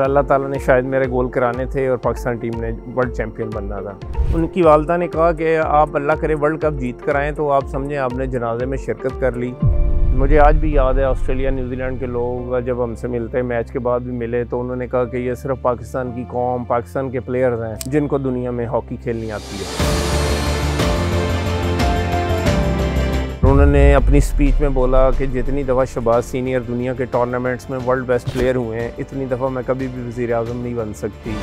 अल्लाह ताला ने शायद मेरे गोल कराने थे और पाकिस्तान टीम ने वर्ल्ड चैम्पियन बनना था। उनकी वालदा ने कहा कि आप अल्लाह करे वर्ल्ड कप जीत कर आएँ, तो आप समझें आपने जनाजे में शिरकत कर ली। मुझे आज भी याद है ऑस्ट्रेलिया न्यूजीलैंड के लोग जब हमसे मिलते, मैच के बाद भी मिले, तो उन्होंने कहा कि ये सिर्फ पाकिस्तान की कौम, पाकिस्तान के प्लेयर्स हैं जिनको दुनिया में हॉकी खेलनी आती है। उन्होंने अपनी स्पीच में बोला कि जितनी दफ़ा शहबाज सीनियर दुनिया के टूर्नामेंट्स में वर्ल्ड बेस्ट प्लेयर हुए हैं, इतनी दफ़ा मैं कभी भी वज़ीर आज़म नहीं बन सकती।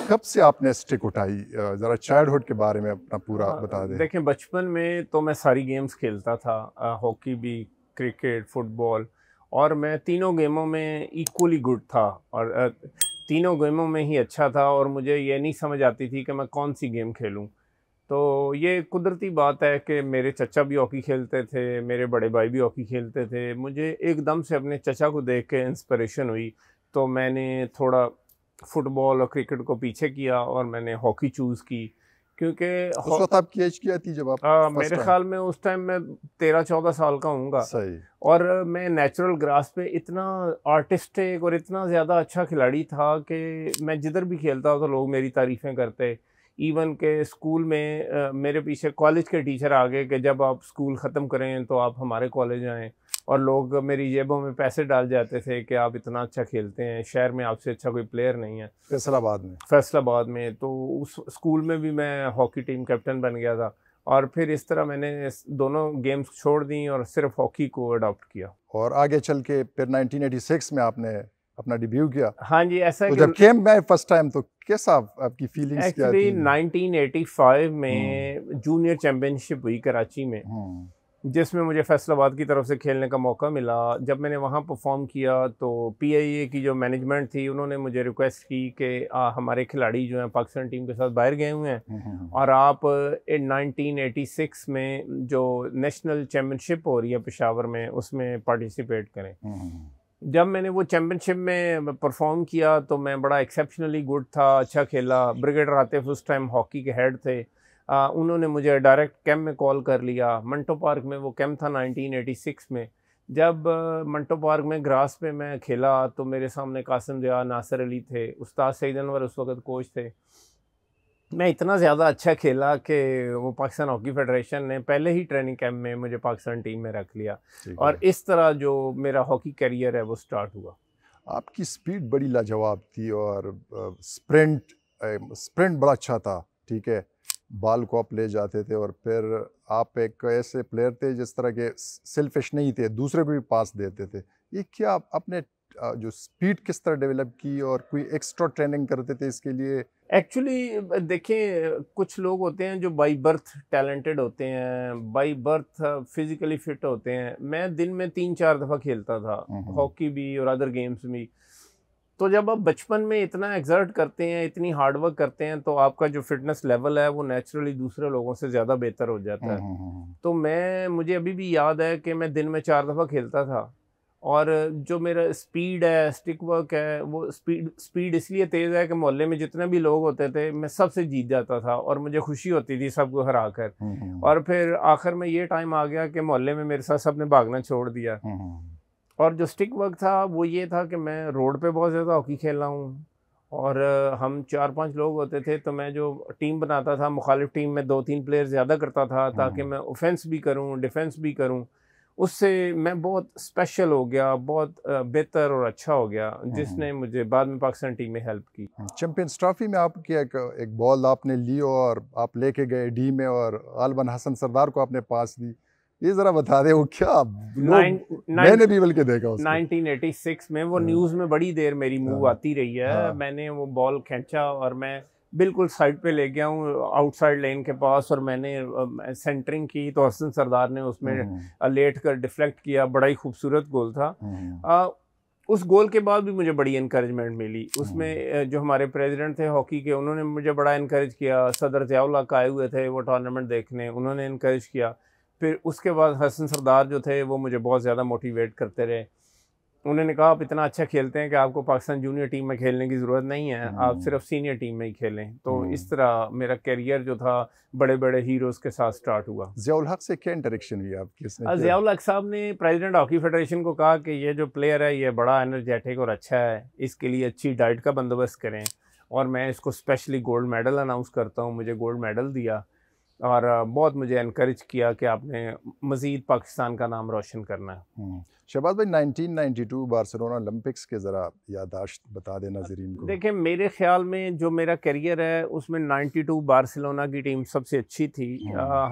कब से आपने स्टिक उठाई? ज़रा चाइल्डहुड के बारे में अपना पूरा बता दें। देखें, बचपन में तो मैं सारी गेम्स खेलता था, हॉकी भी, क्रिकेट, फुटबॉल, और मैं तीनों गेमों में इक्वली गुड था और तीनों गेमों में ही अच्छा था, और मुझे ये नहीं समझ आती थी कि मैं कौन सी गेम खेलूं। तो ये कुदरती बात है कि मेरे चचा भी हॉकी खेलते थे, मेरे बड़े भाई भी हॉकी खेलते थे। मुझे एकदम से अपने चचा को देख के इंस्पिरेशन हुई, तो मैंने थोड़ा फुटबॉल और क्रिकेट को पीछे किया और मैंने हॉकी चूज़ की, क्योंकि उस वक्त आपकी एज क्या थी जब आप मेरे ख्याल में उस टाइम मैं 13-14 साल का हूँगा। सही। और मैं नेचुरल ग्रास पे इतना आर्टिस्टिक और इतना ज़्यादा अच्छा खिलाड़ी था कि मैं जिधर भी खेलता तो लोग मेरी तारीफ़ें करते। इवन के स्कूल में मेरे पीछे कॉलेज के टीचर आ गए कि जब आप स्कूल ख़त्म करें तो आप हमारे कॉलेज आएँ, और लोग मेरी जेबों में पैसे डाल जाते थे कि आप इतना अच्छा खेलते हैं, शहर में आपसे अच्छा कोई प्लेयर नहीं है। फैसलाबाद में तो उस स्कूल में भी मैं हॉकी टीम कैप्टन बन गया था, और फिर इस तरह मैंने दोनों गेम्स छोड़ दी और सिर्फ हॉकी को अडॉप्ट किया। और आगे चल के फिर 1986 में आपने अपना डिब्यू किया। हाँ जी, ऐसा तो जब गेम में फर्स्ट टाइम तो कैसा आपकी फीलिंग्स क्या थी? एक्चुअली 1985 में जूनियर चैम्पियनशिप हुई कराची में, जिसमें मुझे फैसलाबाद की तरफ से खेलने का मौका मिला। जब मैंने वहाँ परफॉर्म किया तो PIA की जो मैनेजमेंट थी, उन्होंने मुझे रिक्वेस्ट की कि हमारे खिलाड़ी जो हैं पाकिस्तान टीम के साथ बाहर गए हुए हैं, और आप 1986 में जो नेशनल चैम्पियनशिप हो रही है पेशावर में, उसमें पार्टिसिपेट करें। जब मैंने वो चैम्पियनशिप में परफॉर्म किया तो मैं बड़ा एक्सेप्शनली गुड था, अच्छा खेला। ब्रिगेडियर आतिफ उस टाइम हॉकी के हेड थे। उन्होंने मुझे डायरेक्ट कैंप में कॉल कर लिया। मंटो पार्क में वो कैंप था 1986 में। जब मंटो पार्क में ग्रास पे मैं खेला तो मेरे सामने कासिम दिया, नासिर अली थे, उस्ताद सईद अनवर उस वक्त कोच थे। मैं इतना ज़्यादा अच्छा खेला कि वो पाकिस्तान हॉकी फेडरेशन ने पहले ही ट्रेनिंग कैंप में मुझे पाकिस्तान टीम में रख लिया, और इस तरह जो मेरा हॉकी करियर है वो स्टार्ट हुआ। आपकी स्पीड बड़ी लाजवाब थी और स्प्रिंट बड़ा अच्छा था, ठीक है। बॉल को आप ले जाते थे, और फिर आप एक ऐसे प्लेयर थे जिस तरह के सेल्फिश नहीं थे, दूसरे को भी पास देते थे। ये क्या आपने जो स्पीड किस तरह डेवलप की, और कोई एक्स्ट्रा ट्रेनिंग करते थे इसके लिए? एक्चुअली देखें, कुछ लोग होते हैं जो बाई बर्थ टैलेंटेड होते हैं, बाई बर्थ फिजिकली फिट होते हैं। मैं दिन में 3-4 दफ़ा खेलता था, हॉकी भी और अदर गेम्स भी। तो जब आप बचपन में इतना एक्सर्ट करते हैं, इतनी हार्ड वर्क करते हैं, तो आपका जो फिटनेस लेवल है वो नेचुरली दूसरे लोगों से ज़्यादा बेहतर हो जाता है। तो मुझे अभी भी याद है कि मैं दिन में 4 दफ़ा खेलता था, और जो मेरा स्पीड है, स्टिक वर्क है, वो स्पीड इसलिए तेज़ है कि मोहल्ले में जितने भी लोग होते थे मैं सबसे जीत जाता था, और मुझे खुशी होती थी सबको हरा कर। और फिर आखिर में ये टाइम आ गया कि मोहल्ले में मेरे साथ सबने भागना छोड़ दिया। और जो स्टिक वर्क था वो ये था कि मैं रोड पे बहुत ज़्यादा हॉकी खेला हूँ, और हम 4-5 लोग होते थे, तो मैं जो टीम बनाता था, मुखालिफ टीम में 2-3 प्लेयर ज़्यादा करता था, ताकि मैं ऑफेंस भी करूँ, डिफेंस भी करूँ। उससे मैं बहुत स्पेशल हो गया, बहुत बेहतर और अच्छा हो गया, जिसने मुझे बाद में पाकिस्तान टीम में हेल्प की। चैंपियंस ट्रॉफी में आपकी एक बॉल आपने ली और आप लेके गए डी में, और गालिबन हसन सरदार को आपने पास दी। ये जरा बता दे वो क्या मैंने भी बल्कि देखा उसको। 1986 में वो न्यूज़ में बड़ी देर मेरी मूव आती रही है। मैंने वो बॉल खींचा और मैं बिल्कुल साइड पे ले गया हूँ, आउटसाइड लेन के पास, और मैंने सेंटरिंग की तो हसन सरदार ने उसमें लेट कर डिफ्लेक्ट किया। बड़ा ही खूबसूरत गोल था। उस गोल के बाद भी मुझे बड़ी इनकरेजमेंट मिली। उसमें जो हमारे प्रेसिडेंट थे हॉकी के, उन्होंने मुझे बड़ा इनकरेज किया। सदर ज़ियाउल हक आए हुए थे वो टूर्नामेंट देखने, उन्होंने इनकरेज किया। फिर उसके बाद हसन सरदार जो थे वो मुझे बहुत ज़्यादा मोटिवेट करते रहे। उन्होंने कहा आप इतना अच्छा खेलते हैं कि आपको पाकिस्तान जूनियर टीम में खेलने की ज़रूरत नहीं है, आप सिर्फ सीनियर टीम में ही खेलें। तो इस तरह मेरा करियर जो था बड़े बड़े हीरोज़ के साथ स्टार्ट हुआ। ज़ियाउल हक से क्या इंटरेक्शन हुई आपकी? ज़ियाउल हक साहब ने प्रेसिडेंट हॉकी फेडरेशन को कहा कि ये जो प्लेयर है ये बड़ा एनर्जेटिक और अच्छा है, इसके लिए अच्छी डाइट का बंदोबस्त करें, और मैं इसको स्पेशली गोल्ड मेडल अनाउंस करता हूँ। मुझे गोल्ड मेडल दिया और बहुत मुझे एनकरेज किया कि आपने मज़ीद पाकिस्तान का नाम रोशन करना है। शहबाज भाई, 1992 बार्सिलोना ओलंपिक्स के ज़रा याददाश्त बता दें नाज़रीन को। देखिए, मेरे ख्याल में जो मेरा करियर है उसमें 92 बार्सिलोना की टीम सबसे अच्छी थी।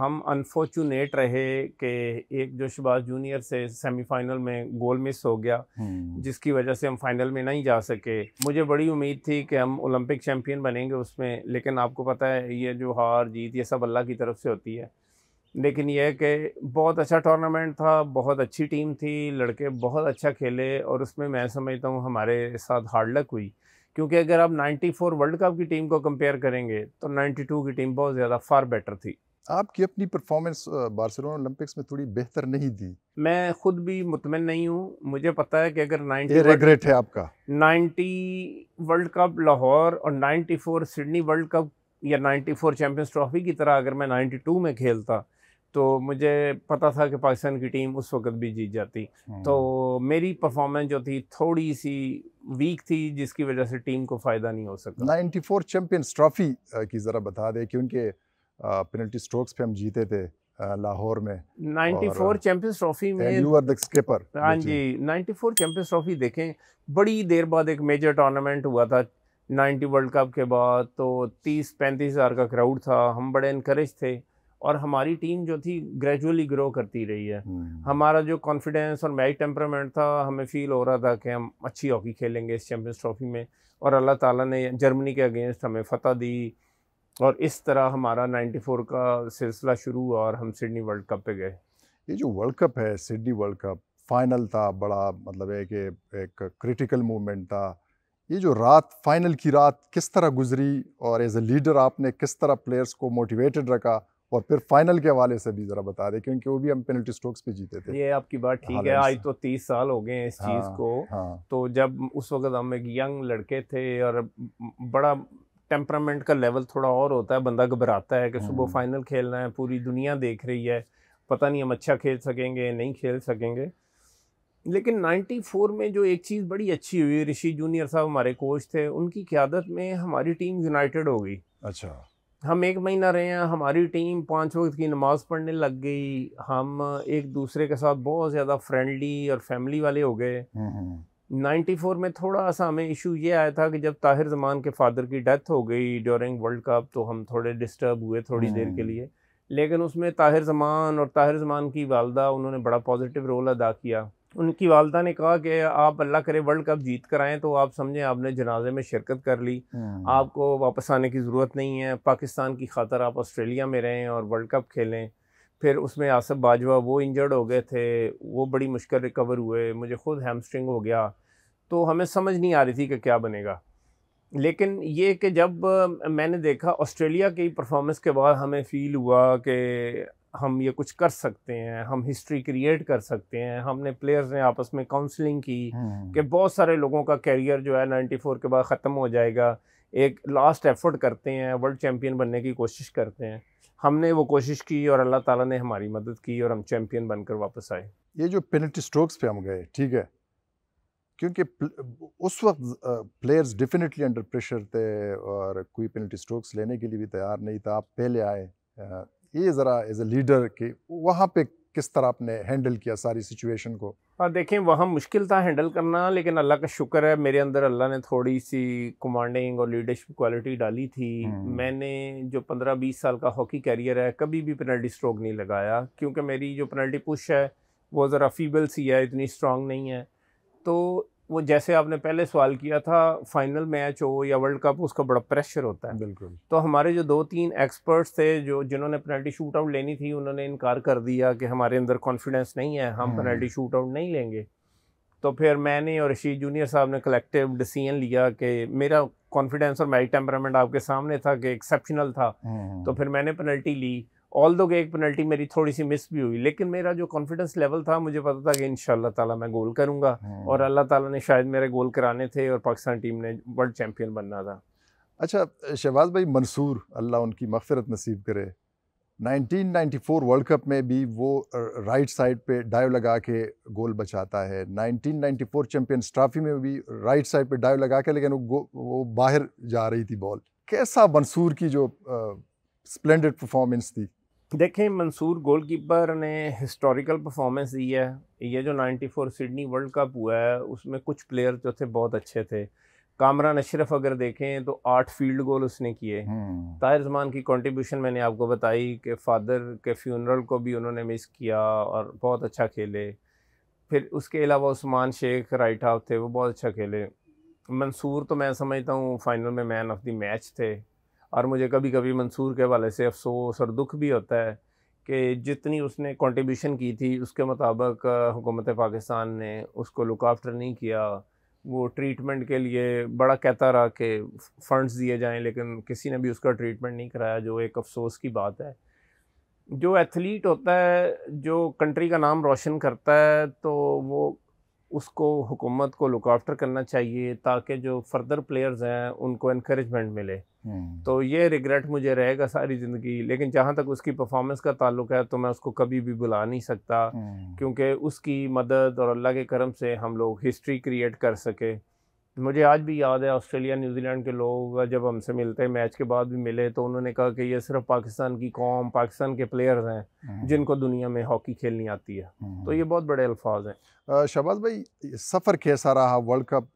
हम अनफॉर्चुनेट रहे कि एक जो शहबाज जूनियर से सेमीफाइनल में गोल मिस हो गया, जिसकी वजह से हम फाइनल में नहीं जा सके। मुझे बड़ी उम्मीद थी कि हम ओलंपिक चैम्पियन बनेंगे उसमें, लेकिन आपको पता है ये जो हार जीत ये सब अल्लाह की तरफ से होती है। लेकिन यह है कि बहुत अच्छा टूर्नामेंट था, बहुत अच्छी टीम थी, लड़के बहुत अच्छा खेले, और उसमें मैं समझता हूँ हमारे साथ हार्ड लक हुई, क्योंकि अगर आप 94 वर्ल्ड कप की टीम को कंपेयर करेंगे तो 92 की टीम बहुत ज़्यादा फार बेटर थी। आपकी अपनी परफॉर्मेंस बार्सिलोना ओलंपिक्स में थोड़ी बेहतर नहीं थी? मैं खुद भी मुतमिन नहीं हूँ। मुझे पता है कि अगर 90 रिग्रेट है आपका? 90 वर्ल्ड कप लाहौर और 94 सिडनी वर्ल्ड कप या 94 चैम्पियंस ट्रॉफी की तरह अगर मैं 92 में खेलता तो मुझे पता था कि पाकिस्तान की टीम उस वक्त भी जीत जाती। तो मेरी परफॉर्मेंस जो थी थोड़ी सी वीक थी, जिसकी वजह से टीम को फ़ायदा नहीं हो सका। 94 चैम्पियंस ट्रॉफी की ज़रा बता दें, क्योंकि पेनल्टी स्ट्रोक्स पे हम जीते थे लाहौर में। 94 चैम्पियंस ट्रॉफी में यू आर द स्किपर। हाँ जी, 94 चैम्पियंस ट्रॉफी देखें, बड़ी देर बाद एक मेजर टूर्नामेंट हुआ था 90 वर्ल्ड कप के बाद। तो 30-35 हज़ार का क्राउड था, हम बड़े इनकरेज थे, और हमारी टीम जो थी ग्रेजुअली ग्रो करती रही है। हमारा जो कॉन्फिडेंस और मैच टेम्परामेंट था, हमें फील हो रहा था कि हम अच्छी हॉकी खेलेंगे इस चैम्पियंस ट्रॉफी में, और अल्लाह ताला ने जर्मनी के अगेंस्ट हमें फ़तह दी, और इस तरह हमारा 94 का सिलसिला शुरू हुआ और हम सिडनी वर्ल्ड कप पे गए। ये जो वर्ल्ड कप है, सिडनी वर्ल्ड कप फाइनल था, बड़ा मतलब है कि एक क्रिटिकल मूवमेंट था। ये जो रात, फाइनल की रात किस तरह गुजरी, और एज ए लीडर आपने किस तरह प्लेयर्स को मोटिवेटेड रखा, और फिर फाइनल के हवाले से भी ज़रा बता दें, क्योंकि वो भी हम पेनल्टी स्ट्रोक्स पे जीते थे। ये आपकी बात ठीक है, आज तो 30 साल हो गए हैं इस चीज़ को। तो जब उस वक्त हम एक यंग लड़के थे, और बड़ा टेम्परामेंट का लेवल थोड़ा और होता है, बंदा घबराता है कि सुबह फाइनल खेलना है, पूरी दुनिया देख रही है, पता नहीं हम अच्छा खेल सकेंगे नहीं खेल सकेंगे। लेकिन 94 में जो एक चीज़ बड़ी अच्छी हुई, ऋषि जूनियर साहब हमारे कोच थे, उनकी क़यादत में हमारी टीम यूनाइटेड हो गई। अच्छा। हम 1 महीना रहे हैं, हमारी टीम 5 वक्त की नमाज़ पढ़ने लग गई, हम एक दूसरे के साथ बहुत ज़्यादा फ्रेंडली और फैमिली वाले हो गए। 94 में थोड़ा सा हमें इशू ये आया था कि जब ताहिर ज़मान के फादर की डेथ हो गई ड्यूरिंग वर्ल्ड कप, तो हम थोड़े डिस्टर्ब हुए थोड़ी देर के लिए। लेकिन उसमें ताहिर ज़मान और ताहिर ज़मान की वालदा, उन्होंने बड़ा पॉजिटिव रोल अदा किया। उनकी वालदा ने कहा कि आप अल्लाह करे वर्ल्ड कप जीत कर आएँ, तो आप समझें आपने जनाजे में शिरकत कर ली, आपको वापस आने की ज़रूरत नहीं है, पाकिस्तान की खातर आप ऑस्ट्रेलिया में रहें और वर्ल्ड कप खेलें। फिर उसमें आसिफ बाजवा वो इंजर्ड हो गए थे, वो बड़ी मुश्किल रिकवर हुए, मुझे खुद हैमस्ट्रिंग हो गया, तो हमें समझ नहीं आ रही थी कि क्या बनेगा। लेकिन ये कि जब मैंने देखा ऑस्ट्रेलिया की परफॉर्मेंस के बाद, हमें फ़ील हुआ कि हम ये कुछ कर सकते हैं, हम हिस्ट्री क्रिएट कर सकते हैं। हमने प्लेयर्स ने आपस में काउंसलिंग की कि बहुत सारे लोगों का करियर जो है 94 के बाद ख़त्म हो जाएगा, एक लास्ट एफर्ट करते हैं, वर्ल्ड चैम्पियन बनने की कोशिश करते हैं। हमने वो कोशिश की और अल्लाह ताला ने हमारी मदद की और हम चैम्पियन बनकर वापस आए। ये जो पेनल्टी स्ट्रोक्स पे हम गए, ठीक है, क्योंकि उस वक्त प्लेयर्स डेफिनेटली अंडर प्रेशर थे और कोई पेनल्टी स्ट्रोक्स लेने के लिए भी तैयार नहीं था, आप पहले आए। ये ज़रा एज ए लीडर कि वहाँ पे किस तरह आपने हैंडल किया सारी सिचुएशन को? देखें, वहाँ मुश्किल था हैंडल करना, लेकिन अल्लाह का शुक्र है मेरे अंदर अल्लाह ने थोड़ी सी कमांडिंग और लीडरशिप क्वालिटी डाली थी। मैंने जो 15-20 साल का हॉकी कैरियर है, कभी भी पेनल्टी स्ट्रोक नहीं लगाया, क्योंकि मेरी जो पेनल्टी पुश है वो ज़रा फीबल सी है, इतनी स्ट्रॉन्ग नहीं है। तो वो जैसे आपने पहले सवाल किया था, फाइनल मैच हो या वर्ल्ड कप, उसका बड़ा प्रेशर होता है। बिल्कुल। तो हमारे जो 2-3 एक्सपर्ट्स थे जिन्होंने पेनल्टी शूट आउट लेनी थी, उन्होंने इनकार कर दिया कि हमारे अंदर कॉन्फिडेंस नहीं है, हम पेनल्टी शूट आउट नहीं लेंगे। तो फिर मैंने और ऋषि जूनियर साहब ने कलेक्टिव डिसीजन लिया कि मेरा कॉन्फिडेंस और मेरी टेम्परामेंट आपके सामने था कि एक्सेप्शनल था, तो फिर मैंने पेनल्टी ली ऑल दो कि एक पेनल्टी मेरी थोड़ी सी मिस भी हुई, लेकिन मेरा जो कॉन्फिडेंस लेवल था, मुझे पता था कि इंशाल्लाह ताला मैं गोल करूंगा, और अल्लाह ताला ने शायद मेरे गोल कराने थे और पाकिस्तान टीम ने वर्ल्ड चैंपियन बनना था। अच्छा शहबाज भाई, मंसूर अल्लाह उनकी मग़फ़िरत नसीब करे, 1994 वर्ल्ड कप में भी वो राइट साइड पे डाइव लगा के गोल बचाता है, 1994 चैंपियंस ट्रॉफी में भी राइट साइड पे डाइव लगा के, लेकिन वो बाहर जा रही थी बॉल। कैसा मंसूर की जो स्प्लेंडेड परफॉर्मेंस थी। देखें, मंसूर गोलकीपर ने हिस्टोरिकल परफॉर्मेंस दी है। ये जो 94 सिडनी वर्ल्ड कप हुआ है, उसमें कुछ प्लेयर जो थे बहुत अच्छे थे। कामरान अशरफ अगर देखें तो 8 फील्ड गोल उसने किए। ताहिर ज़मान की कंट्रीब्यूशन मैंने आपको बताई कि फादर के फ्यूनरल को भी उन्होंने मिस किया और बहुत अच्छा खेले। फिर उसके अलावा उस्मान शेख राइट हाफ थे, वो बहुत अच्छा खेले। मंसूर तो मैं समझता हूँ फाइनल में मैन ऑफ द मैच थे, और मुझे कभी कभी मंसूर के हवाले से अफसोस और दुख भी होता है कि जितनी उसने कंट्रीब्यूशन की थी उसके मुताबिक हुकूमत पाकिस्तान ने उसको लुक आफ्टर नहीं किया। वो ट्रीटमेंट के लिए बड़ा कहता रहा कि फ़ंड्स दिए जाएं, लेकिन किसी ने भी उसका ट्रीटमेंट नहीं कराया, जो एक अफसोस की बात है। जो एथलीट होता है, जो कंट्री का नाम रोशन करता है, तो वो उसको हुकूमत को लुक आफ्टर करना चाहिए, ताकि जो फर्दर प्लेयर्स हैं उनको इनकरेजमेंट मिले। तो ये रिग्रेट मुझे रहेगा सारी ज़िंदगी। लेकिन जहाँ तक उसकी परफॉर्मेंस का ताल्लुक है, तो मैं उसको कभी भी भुला नहीं सकता, क्योंकि उसकी मदद और अल्लाह के करम से हम लोग हिस्ट्री क्रिएट कर सके। मुझे आज भी याद है, ऑस्ट्रेलिया न्यूजीलैंड के लोग जब हमसे मिलते हैं, मैच के बाद भी मिले, तो उन्होंने कहा कि ये सिर्फ पाकिस्तान की कौम, पाकिस्तान के प्लेयर्स हैं जिनको दुनिया में हॉकी खेलनी आती है। तो ये बहुत बड़े अल्फाज हैं। शहबाज भाई, सफ़र कैसा रहा वर्ल्ड कप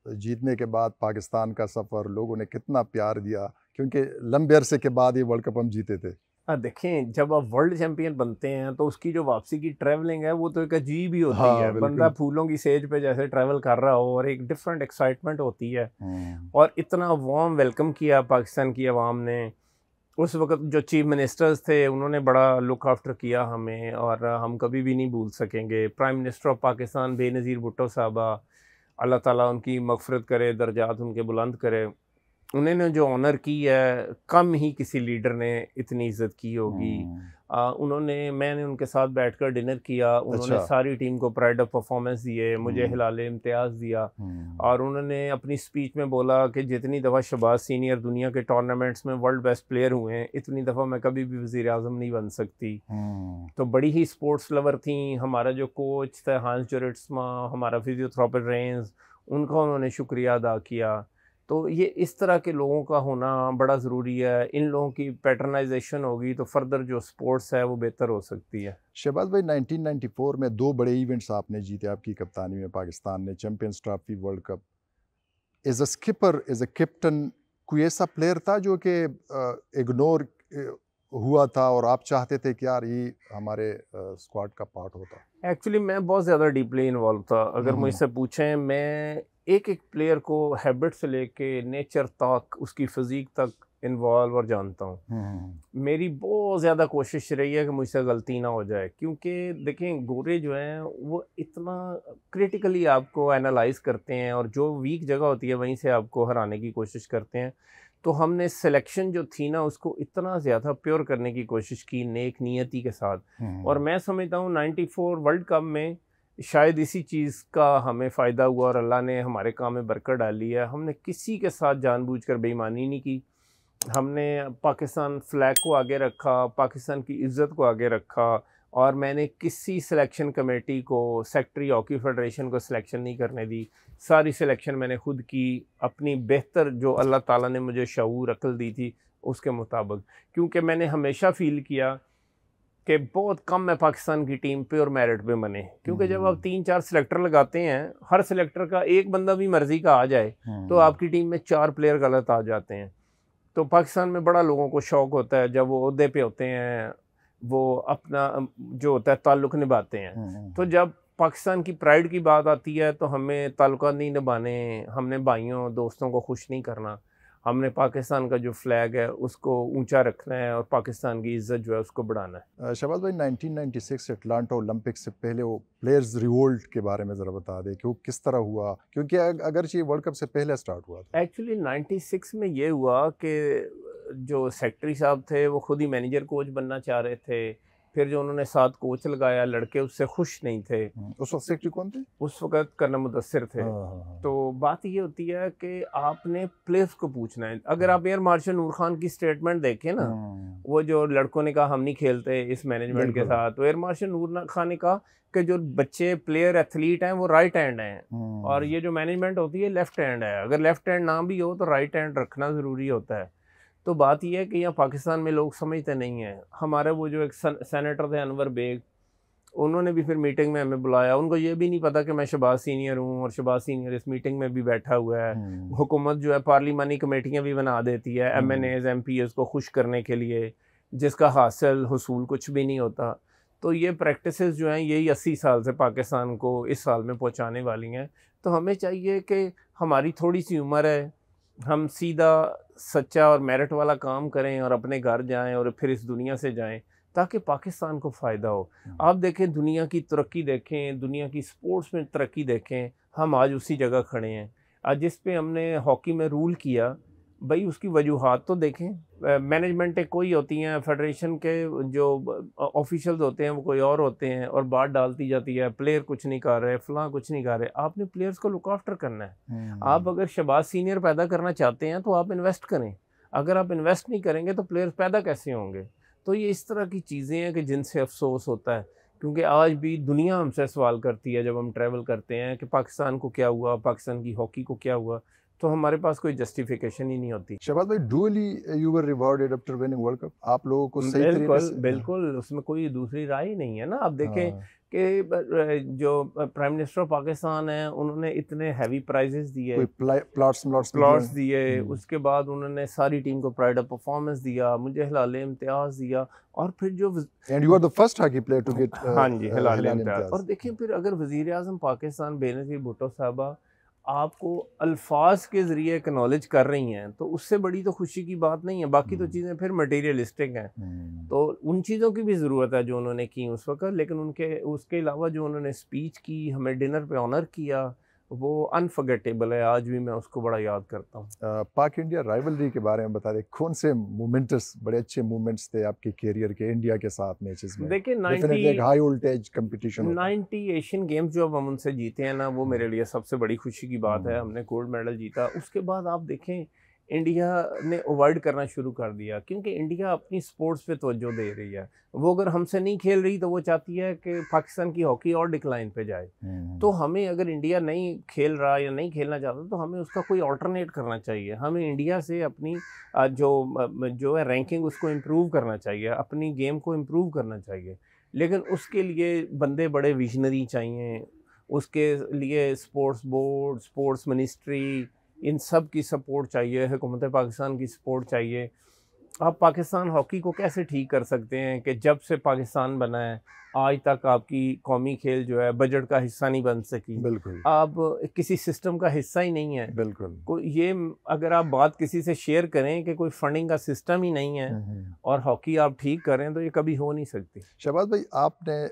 जीतने के बाद? पाकिस्तान का सफ़र, लोगों ने कितना प्यार दिया, क्योंकि लंबे अरसे के बाद ये वर्ल्ड कप हम जीते थे। देखें, जब आप वर्ल्ड चैंपियन बनते हैं तो उसकी जो वापसी की ट्रैवलिंग है वो तो एक अजीब ही होती है। बंदा फूलों की सेज पे जैसे ट्रैवल कर रहा हो, और एक डिफरेंट एक्साइटमेंट होती है। और इतना वार्म वेलकम किया पाकिस्तान की आवाम ने। उस वक्त जो चीफ मिनिस्टर्स थे उन्होंने बड़ा लुक आफ्टर किया हमें, और हम कभी भी नहीं भूल सकेंगे। Prime minister of Pakistan Benazir Bhutto साहबा, अल्लाह ताला उनकी मग़फ़िरत करे, दर्जात उनके बुलंद करे। उन्होंने जो ऑनर की है, कम ही किसी लीडर ने इतनी इज्जत की होगी। मैंने उनके साथ बैठकर डिनर किया। उन्होंने सारी टीम को प्राइड ऑफ परफॉर्मेंस दिए, मुझे हिलाले इम्तियाज़ दिया, और उन्होंने अपनी स्पीच में बोला कि जितनी दफ़ा शहबाज सीनियर दुनिया के टूर्नामेंट्स में वर्ल्ड बेस्ट प्लेयर हुए हैं, इतनी दफ़ा मैं कभी भी वज़ीर आज़म नहीं बन सकती। तो बड़ी ही स्पोर्ट्स लवर थी। हमारा जो कोच था हांस जोरिट्समा, हमारा फिजियोथेरेपिस्ट रेंज, उनका उन्होंने शुक्रिया अदा किया। तो ये इस तरह के लोगों का होना बड़ा ज़रूरी है। इन लोगों की पैटर्नाइजेशन होगी तो फर्दर जो स्पोर्ट्स है वो बेहतर हो सकती है। शहबाज भाई, 1994 में 2 बड़े इवेंट्स आपने जीते आपकी कप्तानी में। पाकिस्तान ने champions trophy, world cup. As a skipper, as a captain, कोई ऐसा प्लेयर था जो कि इग्नोर हुआ था और आप चाहते थे कि यार ये हमारे स्क्वाड का पार्ट होता? एक्चुअली मैं बहुत ज़्यादा डीपली इन्वॉल्व था। अगर मुझसे पूछें, मैं एक एक प्लेयर को हैबिट से लेके नेचर तक, उसकी फिज़ीक तक इन्वॉल्व और जानता हूँ। मेरी बहुत ज़्यादा कोशिश रही है कि मुझसे गलती ना हो जाए, क्योंकि देखें गोरे जो हैं वो इतना क्रिटिकली आपको एनालाइज करते हैं, और जो वीक जगह होती है वहीं से आपको हराने की कोशिश करते हैं। तो हमने सिलेक्शन जो थी ना, उसको इतना ज़्यादा प्योर करने की कोशिश की, नेक नियति के साथ। और मैं समझता हूँ 94 वर्ल्ड कप में शायद इसी चीज़ का हमें फ़ायदा हुआ, और अल्लाह ने हमारे काम में बरकत डाली है। हमने किसी के साथ जानबूझकर बेईमानी नहीं की। हमने पाकिस्तान फ्लैग को आगे रखा, पाकिस्तान की इज़्ज़त को आगे रखा, और मैंने किसी सिलेक्शन कमेटी को, सेक्रेटरी हॉकी फेडरेशन को सिलेक्शन नहीं करने दी। सारी सिलेक्शन मैंने खुद की, अपनी बेहतर जो अल्लाह ताला ने मुझे शऊर अक्ल दी थी उसके मुताबिक। क्योंकि मैंने हमेशा फ़ील किया कि बहुत कम है पाकिस्तान की टीम पे और मेरिट पे बने। क्योंकि जब आप 3-4 सिलेक्टर लगाते हैं, हर सिलेक्टर का एक बंदा भी मर्जी का आ जाए तो आपकी टीम में 4 प्लेयर गलत आ जाते हैं। तो पाकिस्तान में बड़ा लोगों को शौक़ होता है, जब वो ओहदे पे होते हैं वो अपना जो होता है ताल्लुक़ निभाते हैं। तो जब पाकिस्तान की प्राइड की बात आती है तो हमें ताल्लुकात नहीं निभाने, हमने भाइयों दोस्तों को खुश नहीं करना, हमने पाकिस्तान का जो फ्लैग है उसको ऊंचा रखना है और पाकिस्तान की इज्जत जो है उसको बढ़ाना है। शहबाज भाई, 1996 एटलांटा ओलंपिक्स से पहले वो प्लेयर्स रिवोल्ट के बारे में ज़रा बता दें कि वो किस तरह हुआ, क्योंकि अगरचे वर्ल्ड कप से पहले स्टार्ट हुआ था। एक्चुअली 96 में ये हुआ कि जो सेक्रेटरी साहब थे वो खुद ही मैनेजर कोच बनना चाह रहे थे। फिर जो उन्होंने 7 कोच लगाया, लड़के उससे खुश नहीं थे। उस वक्त सेक्रेटरी कौन थे? उस वक्त कर्नल मुदस्सिर थे। तो बात ये होती है कि आपने प्लेयर्स को पूछना है। अगर आप एयर मार्शल नूर खान की स्टेटमेंट देखें ना, वो जो लड़कों ने कहा हम नहीं खेलते इस मैनेजमेंट के साथ, तो एयर मार्शल नूर खान ने कहा कि जो बच्चे प्लेयर एथलीट हैं वो राइट हैंड हैं और ये जो मैनेजमेंट होती है लेफ्ट हैंड है। अगर लेफ्ट हैंड ना भी हो तो राइट हैंड रखना ज़रूरी होता है। तो बात यह है कि यहाँ पाकिस्तान में लोग समझते नहीं हैं। हमारे वो जो एक सेनेटर थे अनवर बेग, उन्होंने भी फिर मीटिंग में हमें बुलाया। उनको ये भी नहीं पता कि मैं शहबाज सीनियर हूँ और शहबाज सीनियर इस मीटिंग में भी बैठा हुआ है। हुकूमत जो है पार्लिमानी कमेटियाँ भी बना देती है MNAs MPs को खुश करने के लिए, जिसका हासिल हुसूल कुछ भी नहीं होता। तो ये प्रैक्टिसेस जो हैं यही 80 साल से पाकिस्तान को इस साल में पहुँचाने वाली हैं। तो हमें चाहिए कि हमारी थोड़ी सी उम्र है, हम सीधा सच्चा और मेरिट वाला काम करें और अपने घर जाएं और फिर इस दुनिया से जाएं ताकि पाकिस्तान को फ़ायदा हो। आप देखें दुनिया की तरक्की देखें, दुनिया की स्पोर्ट्स में तरक्की देखें, हम आज उसी जगह खड़े हैं। आज जिस पे हमने हॉकी में रूल किया, भाई उसकी वजूहात तो देखें। मैनेजमेंटें कोई होती हैं, फेडरेशन के जो ऑफिशियल्स होते हैं वो कोई और होते हैं और बात डालती जाती है, प्लेयर कुछ नहीं कर रहे, फलां कुछ नहीं कर रहे। आपने प्लेयर्स को लुक आफ्टर करना है। आप अगर शहबाज सीनियर पैदा करना चाहते हैं तो आप इन्वेस्ट करें। अगर आप इन्वेस्ट नहीं करेंगे तो प्लेयर्स पैदा कैसे होंगे? तो ये इस तरह की चीज़ें हैं कि जिनसे अफसोस होता है, क्योंकि आज भी दुनिया हमसे सवाल करती है जब हम ट्रैवल करते हैं कि पाकिस्तान को क्या हुआ, पाकिस्तान की हॉकी को क्या हुआ, तो हमारे पास कोई जस्टिफिकेशन ही नहीं होती। शहबाज भाई, duly you were rewarded after winning World Cup. आप लोगों को सही तरीके से बिल्कुल उसमें कोई दूसरी राय ही नहीं है ना। आप देखें कि जो प्राइम मिनिस्टर ऑफ पाकिस्तान है उन्होंने इतने हैवी प्राइजेस दिए, प्लॉट्स दिए, उसके बाद उन्होंने सारी टीम को प्राइड ऑफ परफॉर्मेंस दिया, मुझे हिलाले इम्तियाज दिया, और फिर जो and you are the first hockey player to get हाँ जी हिलाले इम्तियाज। और देखिए फिर अगर वजीर आज़म पाकिस्तान बेनज़ीर भुट्टो साहबा आपको अल्फाज के ज़रिए एक्नॉलेज कर रही हैं तो उससे बड़ी तो खुशी की बात नहीं है। बाकी तो चीज़ें फिर मटेरियलिस्टिक हैं। तो उन चीज़ों की भी ज़रूरत है जो उन्होंने की उस वक्त, लेकिन उसके अलावा जो उन्होंने स्पीच की, हमें डिनर पे ऑनर किया, वो अनफॉरगेटेबल है। आज भी मैं उसको बड़ा याद करता हूँ। पाक इंडिया राइवलरी के बारे में बता दें, कौन से मोमेंट्स बड़े अच्छे मोमेंट्स थे आपके कैरियर के इंडिया के साथ मैचेस में? देखिए 90 high voltage competition 90 Asian games जो अब हम उनसे जीते हैं ना, वो मेरे लिए सबसे बड़ी खुशी की बात है। हमने गोल्ड मेडल जीता। उसके बाद आप देखें इंडिया ने अवॉइड करना शुरू कर दिया, क्योंकि इंडिया अपनी स्पोर्ट्स पे तवज्जो दे रही है। वो अगर हमसे नहीं खेल रही तो वो चाहती है कि पाकिस्तान की हॉकी और डिक्लाइन पे जाए। तो हमें अगर इंडिया नहीं खेल रहा या नहीं खेलना चाहता तो हमें उसका कोई ऑल्टरनेट करना चाहिए। हमें इंडिया से अपनी जो है रैंकिंग उसको इम्प्रूव करना चाहिए, अपनी गेम को इम्प्रूव करना चाहिए। लेकिन उसके लिए बंदे बड़े विजनरी चाहिए, उसके लिए स्पोर्ट्स बोर्ड, स्पोर्ट्स मिनिस्ट्री, इन सब की सपोर्ट चाहिए, हुकूमत पाकिस्तान की सपोर्ट चाहिए। आप पाकिस्तान हॉकी को कैसे ठीक कर सकते हैं कि जब से पाकिस्तान बना है आज तक आपकी कौमी खेल जो है बजट का हिस्सा नहीं बन सकी। बिल्कुल, आप किसी सिस्टम का हिस्सा ही नहीं है। बिल्कुल। कोई ये अगर आप बात किसी से शेयर करें कि कोई फंडिंग का सिस्टम ही नहीं है और हॉकी आप ठीक करें, तो ये कभी हो नहीं सकती। शहबाज भाई, आपने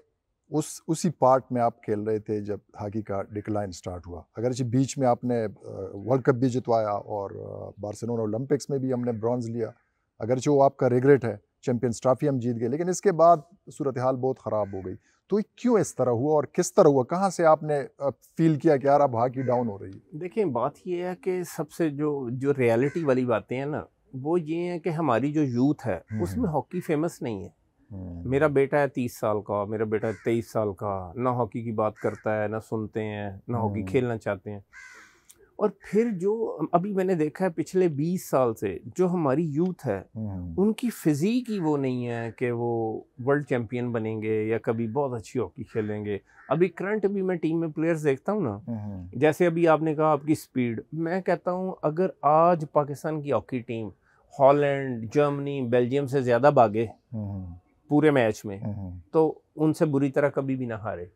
उसी पार्ट में आप खेल रहे थे जब हॉकी का डिक्लाइन स्टार्ट हुआ। अगरचे बीच में आपने वर्ल्ड कप भी जितवाया और बार्सिलोना ओलंपिक्स में भी हमने ब्रॉन्ज लिया, अगरचे वो आपका रिग्रेट है, चैंपियंस ट्रॉफी हम जीत गए, लेकिन इसके बाद सूरत हाल बहुत ख़राब हो गई। तो क्यों इस तरह हुआ और किस तरह हुआ? कहाँ से आपने फील किया कि यार अब हॉकी डाउन हो रही है? देखिए बात ये है कि सबसे जो रियलिटी वाली बातें हैं ना, वो ये है कि हमारी जो यूथ है उसमें हॉकी फेमस नहीं है। मेरा बेटा है 30 साल का, मेरा बेटा है 23 साल का, ना हॉकी की बात करता है, ना सुनते हैं, ना हॉकी खेलना चाहते हैं। और फिर जो अभी मैंने देखा है पिछले 20 साल से जो हमारी यूथ है उनकी फिजिक ही वो नहीं है कि वो वर्ल्ड चैंपियन बनेंगे या कभी बहुत अच्छी हॉकी खेलेंगे। अभी करंट भी मैं टीम में प्लेयर्स देखता हूँ ना, जैसे अभी आपने कहा आपकी स्पीड, मैं कहता हूँ अगर आज पाकिस्तान की hockey team Holland, Germany, Belgium से ज़्यादा भागे पूरे मैच में तो उनसे बुरी तरह कभी भी ना हारे।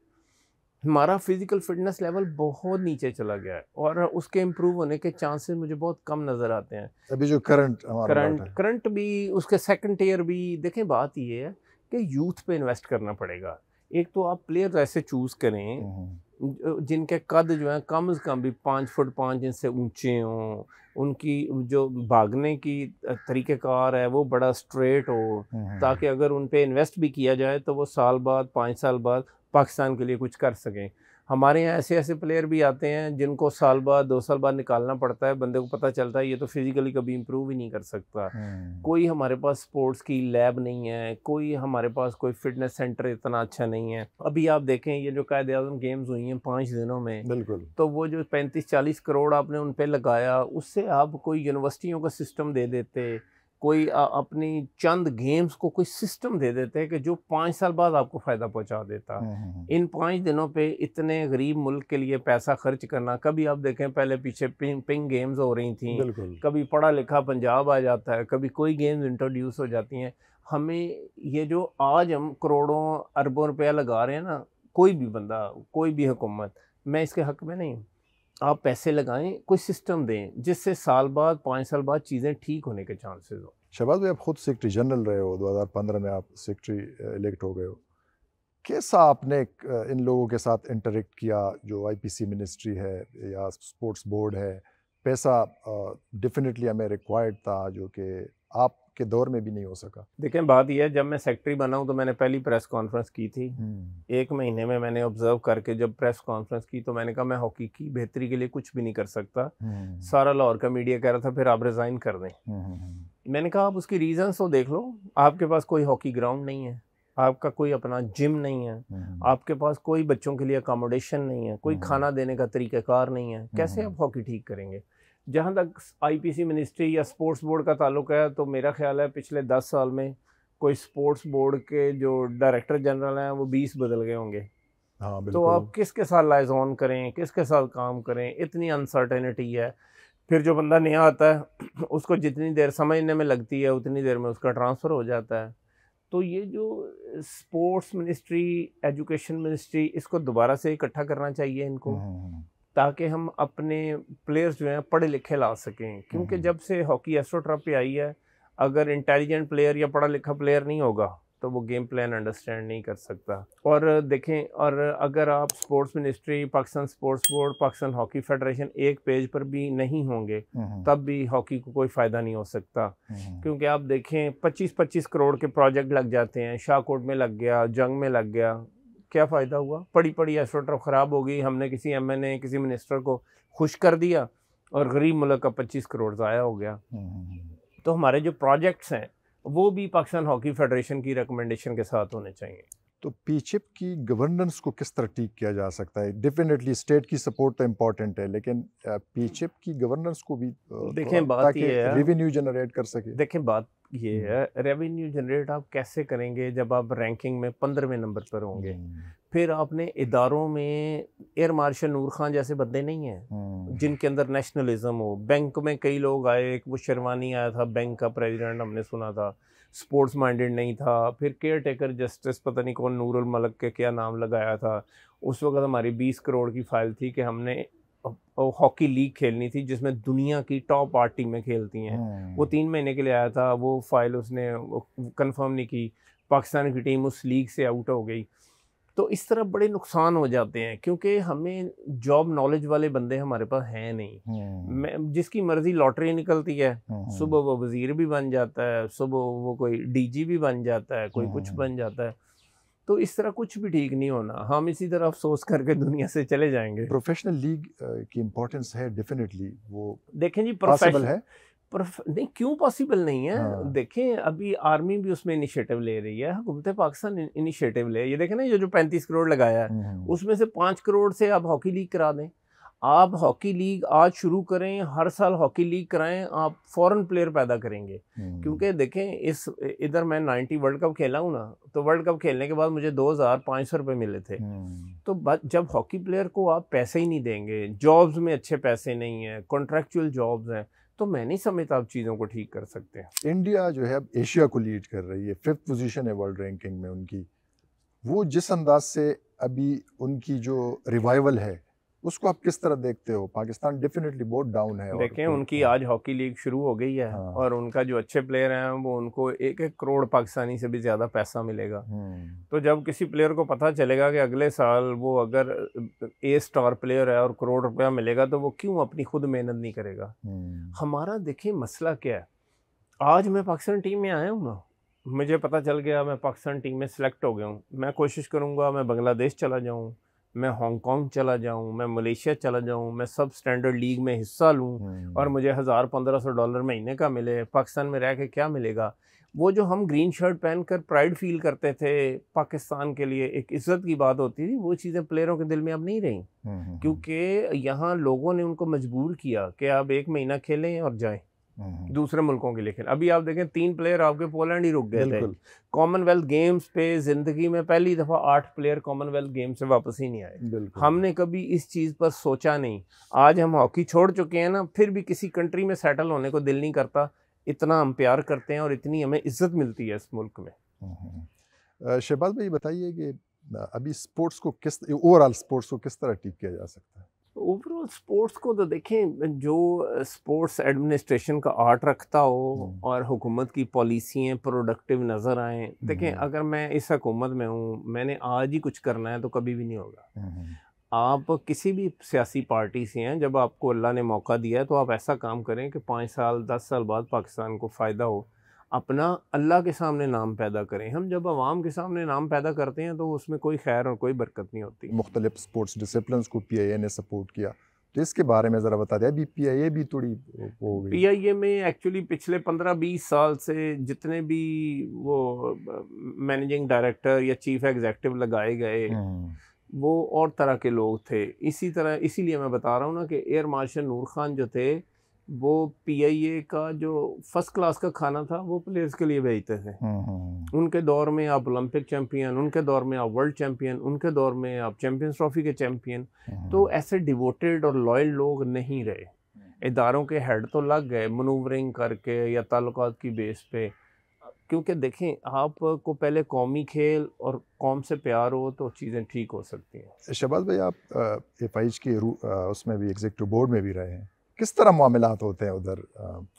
हमारा फिजिकल फिटनेस लेवल बहुत नीचे चला गया है और उसके इम्प्रूव होने के चांसेस मुझे बहुत कम नज़र आते हैं। अभी जो करंट भी उसके सेकंड ईयर भी देखें, बात ये है कि यूथ पे इन्वेस्ट करना पड़ेगा। एक तो आप प्लेयर ऐसे चूज़ करें जिनके कद जो है कम से कम भी 5 फुट 5 इंच से ऊंचे हों, उनकी जो भागने की तरीक़ेकार है वो बड़ा स्ट्रेट हो, ताकि अगर उन पे इन्वेस्ट भी किया जाए तो वो साल बाद 5 साल बाद पाकिस्तान के लिए कुछ कर सकें। हमारे यहाँ ऐसे ऐसे प्लेयर भी आते हैं जिनको साल बाद 2 साल बाद निकालना पड़ता है, बंदे को पता चलता है ये तो फिज़िकली कभी इम्प्रूव ही नहीं कर सकता। कोई हमारे पास स्पोर्ट्स की लैब नहीं है, कोई हमारे पास कोई फिटनेस सेंटर इतना अच्छा नहीं है। अभी आप देखें ये जो कायदे-आज़म गेम्स हुई हैं 5 दिनों में, बिल्कुल, तो वो जो 35-40 करोड़ आपने उन पे लगाया, उससे आप कोई यूनिवर्सिटियों का सिस्टम दे देते, कोई अपनी चंद गेम्स को कोई सिस्टम दे देते हैं कि जो 5 साल बाद आपको फ़ायदा पहुंचा देता। इन 5 दिनों पे इतने गरीब मुल्क के लिए पैसा खर्च करना, कभी आप देखें पहले पीछे पिंग गेम्स हो रही थी, कभी पढ़ा लिखा पंजाब आ जाता है, कभी कोई गेम्स इंट्रोड्यूस हो जाती हैं। हमें ये जो आज हम करोड़ों अरबों रुपया लगा रहे हैं ना, कोई भी बंदा, कोई भी हुकूमत, मैं इसके हक़ में नहीं हूँ। आप पैसे लगाएं, कोई सिस्टम दें जिससे साल बाद 5 साल बाद चीज़ें ठीक होने के चांसेस हो। शहबाज भाई, आप खुद सेक्रेटरी जनरल रहे हो, 2015 में आप सेक्रेटरी इलेक्ट हो गए हो। कैसा आपने इन लोगों के साथ इंटरेक्ट किया, जो आईपीसी मिनिस्ट्री है या स्पोर्ट्स बोर्ड है? पैसा डेफिनेटली हमें रिक्वायर्ड था जो कि आपके दौर में भी नहीं हो सका। देखें बात यह है, जब मैं सेक्रेटरी बना हूँ तो मैंने पहली प्रेस कॉन्फ्रेंस की थी। 1 महीने में मैंने ऑब्जर्व करके जब प्रेस कॉन्फ्रेंस की तो मैंने कहा मैं हॉकी की बेहतरी के लिए कुछ भी नहीं कर सकता। सारा लाहौर का मीडिया कह रहा था फिर आप रिज़ाइन कर दें। मैंने कहा आप उसकी रीज़न्स तो देख लो, आपके पास कोई हॉकी ग्राउंड नहीं है, आपका कोई अपना जिम नहीं है, आपके पास कोई बच्चों के लिए अकोमोडेशन नहीं है, कोई खाना देने का तरीक़ाकार नहीं है, कैसे आप हॉकी ठीक करेंगे? जहाँ तक आईपीसी मिनिस्ट्री या स्पोर्ट्स बोर्ड का ताल्लुक है तो मेरा ख्याल है पिछले 10 साल में कोई स्पोर्ट्स बोर्ड के जो डायरेक्टर जनरल हैं वो 20 बदल गए होंगे। हाँ, तो आप किसके साथ लाइज़ॉन करें, किसके साथ काम करें, इतनी अनसर्टेनिटी है। फिर जो बंदा नया आता है उसको जितनी देर समझने में लगती है उतनी देर में उसका ट्रांसफ़र हो जाता है। तो ये जो स्पोर्ट्स मिनिस्ट्री, एजुकेशन मिनिस्ट्री, इसको दोबारा से इकट्ठा करना चाहिए इनको, ताकि हम अपने प्लेयर्स जो हैं पढ़े लिखे ला सकें। क्योंकि जब से हॉकी एस्ट्रोटर्फ पे आई है, अगर इंटेलिजेंट प्लेयर या पढ़ा लिखा प्लेयर नहीं होगा तो वो गेम प्लान अंडरस्टैंड नहीं कर सकता। और देखें, और अगर आप sports ministry, Pakistan sports board, Pakistan hockey federation एक पेज पर भी नहीं होंगे तब भी हॉकी को कोई फ़ायदा नहीं हो सकता। क्योंकि आप देखें 25-25 करोड़ के प्रोजेक्ट लग जाते हैं, शाहकोट में लग गया, जंग में लग गया, क्या फ़ायदा हुआ? पड़ी पड़ी एस्ट्रोटर्फ ख़राब हो गई, हमने किसी एमएनए, किसी मिनिस्टर को खुश कर दिया और गरीब मुल्क का 25 करोड़ ज़ाया हो गया। तो हमारे जो प्रोजेक्ट्स हैं वो भी पाकिस्तान हॉकी फेडरेशन की रिकमेंडेशन के साथ होने चाहिए। तो पीचिप की गवर्नेंस को किस तरह ठीक किया जा सकता है? डेफिनेटली स्टेट की सपोर्ट तो इम्पोर्टेंट है, लेकिन पीचिप की गवर्नेंस को भी देखें बात ये है, रेवेन्यू जनरेट कर सके। देखें बात ये है, रेवेन्यू जनरेट आप कैसे करेंगे जब आप रैंकिंग में 15वें नंबर पर होंगे? फिर आपने इदारों में एयर मार्शल नूर खान जैसे बंदे नहीं हैं जिनके अंदर नेशनलिज्म हो। बैंक में कई लोग आए, एक वो शेरवानी आया था बैंक का प्रेसिडेंट, हमने सुना था, स्पोर्ट्स माइंडेड नहीं था। फिर केयर टेकर जस्टिस पता नहीं कौन, नूरुल मलक के क्या नाम लगाया था। उस वक्त हमारी 20 करोड़ की फाइल थी कि हमने हॉकी लीग खेलनी थी जिसमें दुनिया की टॉप 8 टीमें खेलती हैं। वो 3 महीने के लिए आया था, वो फाइल उसने कंफर्म नहीं की, पाकिस्तान की टीम उस लीग से आउट हो गई। तो इस तरह बड़े नुकसान हो जाते हैं क्योंकि हमें जॉब नॉलेज वाले बंदे हमारे पास हैं नहीं। जिसकी मर्जी लॉटरी निकलती है, सुबह वो वजीर भी बन जाता है, सुबह वो कोई डीजी भी बन जाता है, कोई कुछ बन जाता है। तो इस तरह कुछ भी ठीक नहीं होना, हम इसी तरह अफसोस करके दुनिया से चले जाएंगे। प्रोफेशनल लीग की इम्पोर्टेंस है डेफिनेटली, वो देखें जी पॉसिबल है नहीं, क्यों पॉसिबल नहीं है? देखें अभी आर्मी भी उसमें इनिशिएटिव ले रही है, हुकूमत पाकिस्तान इनिशिएटिव ले, ये देखें ना, ये जो 35 करोड़ लगाया है उसमें से 5 करोड़ से आप हॉकी लीग करा दें। आप हॉकी लीग आज शुरू करें, हर साल हॉकी लीग कराएं, आप फॉरेन प्लेयर पैदा करेंगे। क्योंकि देखें इधर मैं 90 वर्ल्ड कप खेला हूँ ना, तो वर्ल्ड कप खेलने के बाद मुझे 2500 रुपये मिले थे। तो जब हॉकी प्लेयर को आप पैसे ही नहीं देंगे, जॉब्स में अच्छे पैसे नहीं हैं, कॉन्ट्रैक्चुअल जॉब्स हैं, तो मैं नहीं समझता आप चीज़ों को ठीक कर सकते हैं। इंडिया जो है अब एशिया को लीड कर रही है, 5th पोजीशन है वर्ल्ड रैंकिंग में उनकी। वो जिस अंदाज से अभी उनकी जो रिवाइवल है उसको आप किस तरह देखते हो? पाकिस्तान डेफिनेटली बहुत डाउन है। देखें उनकी आज हॉकी लीग शुरू हो गई है और उनका जो अच्छे प्लेयर हैं वो उनको 1-1 करोड़ पाकिस्तानी से भी ज़्यादा पैसा मिलेगा। तो जब किसी प्लेयर को पता चलेगा कि अगले साल वो अगर ए स्टार प्लेयर है और करोड़ रुपया मिलेगा तो वो क्यों अपनी खुद मेहनत नहीं करेगा। हमारा देखें मसला क्या है, आज मैं पाकिस्तान टीम में आया हूँ ना, मुझे पता चल गया मैं पाकिस्तान टीम में सिलेक्ट हो गया हूँ, मैं कोशिश करूँगा मैं बांग्लादेश चला जाऊँ, मैं हांगकांग चला जाऊँ, मैं मलेशिया चला जाऊँ, मैं सब स्टैंडर्ड लीग में हिस्सा लूँ और मुझे $1000-1500 महीने का मिले। पाकिस्तान में रह के क्या मिलेगा? वो जो हम ग्रीन शर्ट पहनकर प्राइड फील करते थे, पाकिस्तान के लिए एक इज़्ज़त की बात होती थी, वो चीज़ें प्लेयरों के दिल में अब नहीं रही, क्योंकि यहाँ लोगों ने उनको मजबूर किया कि आप 1 महीना खेलें और जाएं दूसरे मुल्कों के लिए खेलें। अभी आप देखें 3 प्लेयर आपके पोलैंड ही रुक गए थे। कॉमनवेल्थ गेम्स पे ज़िंदगी में पहली दफ़ा 8 प्लेयर कॉमनवेल्थ गेम्स से वापस ही नहीं आए। हमने कभी इस चीज़ पर सोचा नहीं। आज हम हॉकी छोड़ चुके हैं ना, फिर भी किसी कंट्री में सेटल होने को दिल नहीं करता। इतना हम प्यार करते हैं और इतनी हमें इज्जत मिलती है इस मुल्क में। शहबाज भाई बताइए कि अभी स्पोर्ट्स को ओवरऑल स्पोर्ट्स को किस तरह ठीक किया जा सकता है? ओवरऑल स्पोर्ट्स को तो देखें, जो स्पोर्ट्स एडमिनिस्ट्रेशन का आर्ट रखता हो और हुकूमत की पॉलिसियाँ प्रोडक्टिव नज़र आएँ। देखें अगर मैं इस हुकूमत में हूँ, मैंने आज ही कुछ करना है तो कभी भी नहीं होगा। आप किसी भी सियासी पार्टी से हैं, जब आपको अल्लाह ने मौका दिया है तो आप ऐसा काम करें कि 5 साल 10 साल बाद पाकिस्तान को फ़ायदा हो, अपना अल्लाह के सामने नाम पैदा करें। हम जब आवाम के सामने नाम पैदा करते हैं तो उसमें कोई खैर और कोई बरकत नहीं होती। मुख्तलिफ स्पोर्ट्स डिसिप्लिन्स को PIA ने सपोर्ट किया, तो इसके बारे में ज़रा बता दें। अभी PIA भी थोड़ी हो गई। PIA में एक्चुअली पिछले 15-20 साल से जितने भी वो मैनेजिंग डायरेक्टर या चीफ एग्जीक्यूटिव लगाए गए वो और तरह के लोग थे। इसीलिए मैं बता रहा हूँ ना कि एयर मार्शल नूर खान जो थे वो PIA का जो फर्स्ट क्लास का खाना था वो प्लेयर्स के लिए भेजते थे। उनके दौर में आप ओलंपिक चैंपियन, उनके दौर में आप वर्ल्ड चैंपियन, उनके दौर में आप चैंपियंस ट्रॉफी के चैंपियन। तो ऐसे डिवोटेड और लॉयल लोग नहीं रहे। इदारों के हेड तो लग गए मनूवरिंग करके या ताल्लुकात की बेस पे, क्योंकि देखें आपको पहले कौमी खेल और कौम से प्यार हो तो चीज़ें ठीक हो सकती हैं। शहबाज भाई आप FIH के उसमें भी एग्जीक्यूटिव बोर्ड में भी रहे हैं, किस तरह मामलात होते हैं उधर?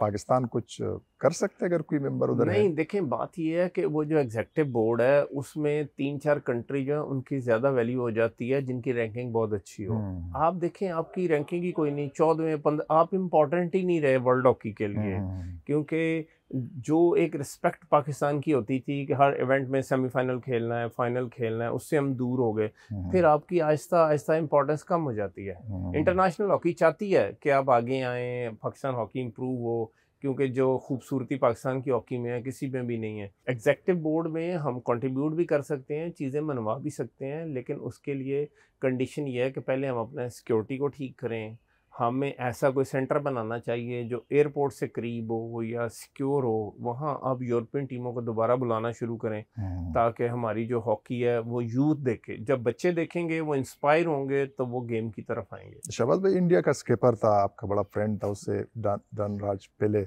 पाकिस्तान कुछ कर सकते हैं अगर कोई मेंबर उधर नहीं है? देखें बात यह है कि वो जो एग्जीक्यूटिव बोर्ड है उसमें 3-4 कंट्री जो है उनकी ज़्यादा वैल्यू हो जाती है जिनकी रैंकिंग बहुत अच्छी हो। आप देखें आपकी रैंकिंग ही कोई नहीं, 14वें 15, आप इम्पोर्टेंट ही नहीं रहे वर्ल्ड हॉकी के लिए, क्योंकि जो एक रिस्पेक्ट पाकिस्तान की होती थी कि हर इवेंट में सेमीफाइनल खेलना है, फाइनल खेलना है, उससे हम दूर हो गए। फिर आपकी आहिस्ता आहिस्ता इंपॉर्टेंस कम हो जाती है। इंटरनेशनल हॉकी चाहती है कि आप आगे आएँ, पाकिस्तान हॉकी इम्प्रूव हो, क्योंकि जो खूबसूरती पाकिस्तान की हॉकी में है किसी में भी नहीं है। एग्जीक्यूटिव बोर्ड में हम कंट्रीब्यूट भी कर सकते हैं, चीज़ें मनवा भी सकते हैं, लेकिन उसके लिए कंडीशन ये है कि पहले हम अपना सिक्योरिटी को ठीक करें। हमें ऐसा कोई सेंटर बनाना चाहिए जो एयरपोर्ट से करीब हो या सिक्योर हो, वहाँ आप यूरोपियन टीमों को दोबारा बुलाना शुरू करें ताकि हमारी जो हॉकी है वो यूथ देखे। जब बच्चे देखेंगे वो इंस्पायर होंगे तो वो गेम की तरफ आएंगे। शहबाज भाई इंडिया का स्किपर था, आपका बड़ा फ्रेंड था, उससे धनराज पेले,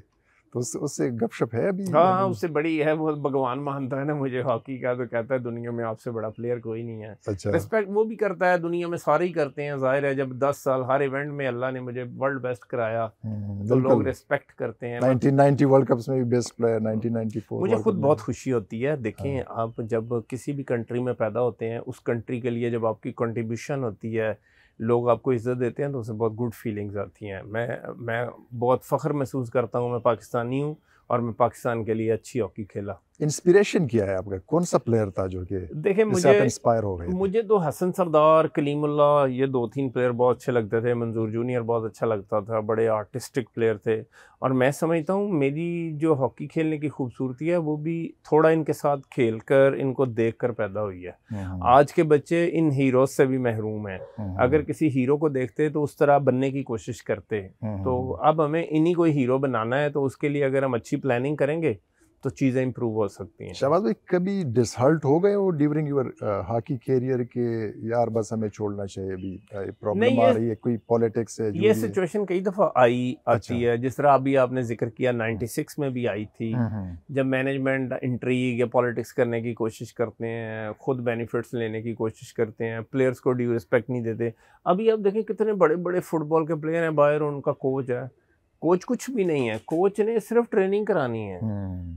तो उससे गपशप है अभी? हाँ, उससे बड़ी है, वो भगवान मानता है ना मुझे हॉकी का, तो कहता है दुनिया में आपसे बड़ा प्लेयर कोई नहीं है। अच्छा। रिस्पेक्ट वो भी करता है, दुनिया में सारे ही करते हैं। जाहिर है जब 10 साल हर इवेंट में अल्लाह ने मुझे वर्ल्ड बेस्ट कराया तो लोग रिस्पेक्ट करते हैं। 1990 वर्ल्ड कप में भी बेस्ट प्लेयर, 1994 मुझे खुद बहुत खुशी होती है। देखें आप जब किसी भी कंट्री में पैदा होते हैं, उस कंट्री के लिए जब आपकी कंट्रीब्यूशन होती है, लोग आपको इज़्ज़त देते हैं तो उससे बहुत गुड फीलिंग्स आती हैं। मैं बहुत फ़ख्र महसूस करता हूँ मैं पाकिस्तानी हूँ और मैं पाकिस्तान के लिए अच्छी हॉकी खेला। इंस्पिरेशन क्या है आपका? कौन सा प्लेयर था जो कि देखें मुझे इंस्पायर हो गए? मुझे तो हसन सरदार, कलीमुल्लाह, ये 2-3 प्लेयर बहुत अच्छे लगते थे। मंजूर जूनियर बहुत अच्छा लगता था, बड़े आर्टिस्टिक प्लेयर थे। और मैं समझता हूँ मेरी जो हॉकी खेलने की खूबसूरती है वो भी थोड़ा इनके साथ खेलकर, इनको देखकर पैदा हुई है। आज के बच्चे इन हीरोज से भी महरूम हैं। अगर किसी हीरो को देखते तो उस तरह बनने की कोशिश करते। तो अब हमें इन्हीं को हीरो बनाना है, तो उसके लिए अगर हम अच्छी प्लानिंग करेंगे तो चीज़ें इंप्रूव हो सकती हैं। शहबाज भाई, कभी डिसहर्ट हो गए हो ड्यूरिंग योर हॉकी कैरियर के, यार बस हमें छोड़ना चाहिए, अभी प्रॉब्लम नहीं, आ रही है, कोई पॉलिटिक्स है, ये सिचुएशन कई दफ़ा आती अच्छा। है, जिस तरह अभी आपने जिक्र किया 96 में भी आई थी, जब मैनेजमेंट इंट्रीग या पॉलिटिक्स करने की कोशिश करते हैं, खुद बेनिफिट्स लेने की कोशिश करते हैं, प्लेयर्स को ड्यू रिस्पेक्ट नहीं देते। अभी आप देखें कितने बड़े बड़े फुटबॉल के प्लेयर हैं, बाहर उनका कोच है, कोच कुछ भी नहीं है, कोच ने सिर्फ ट्रेनिंग करानी है,